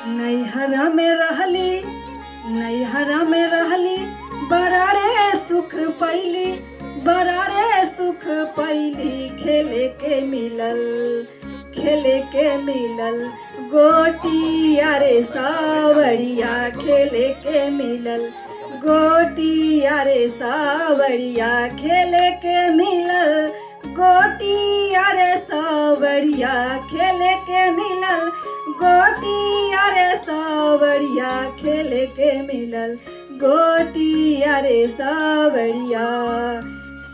नैहरा में रहली, नैहरा में रहली, बड़ा रे सुख पैली, बड़ा रे सुख पैली। खेले के मिलल, खेले के मिलल गोटिया रे सावरिया। खेले के मिलल गोटिया रे सावरिया। खेले के मिलल गोटिया रे सावरिया। खेले के मिलल गोटिया रे सावरिया। खेले के मिलल गोटिया रे सावरिया।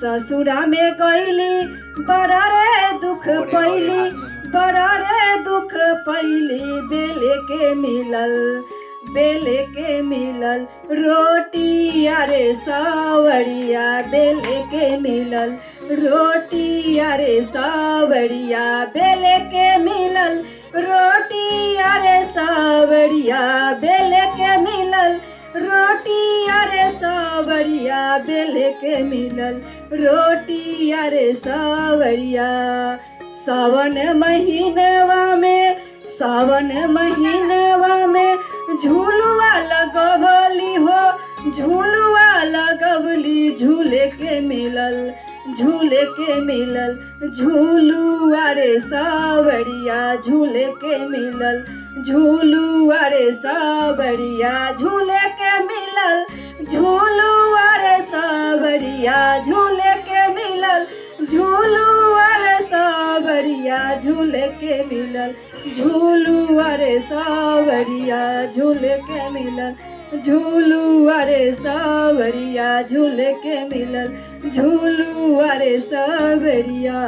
ससुरा में गईली, बड़ा रे दुख पैली, बड़ा रे दुख पैली। बेले के मिलल, बेले के मिलल रोटिया रे सावरिया। बेले के मिलल रोटिया रे सावरिया। बेले के मिलल रोटिया रे सावरिया। बेले के मिलल रोटिया रे सावरिया। बेले के मिलल रोटिया रे सावरिया। सावन महीनवा में, सावन महीनवा में झूलुआ लगवली हो, झूलुआ लगवली। झूले के मिलल, झूले के मिलल झूलुआ रे सावरिया। झूले के मिलल झूलुआ रे सावरिया। झूले के मिलल झूलुआ रे सावरिया। झूले के मिलल झूलुआ रे सावरिया। झूले के मिलल झूलुआ रे सावरिया। झूले के मिलल झूलुआ रे सावरिया। झूले के मिलल झूलुआ रे सावरिया।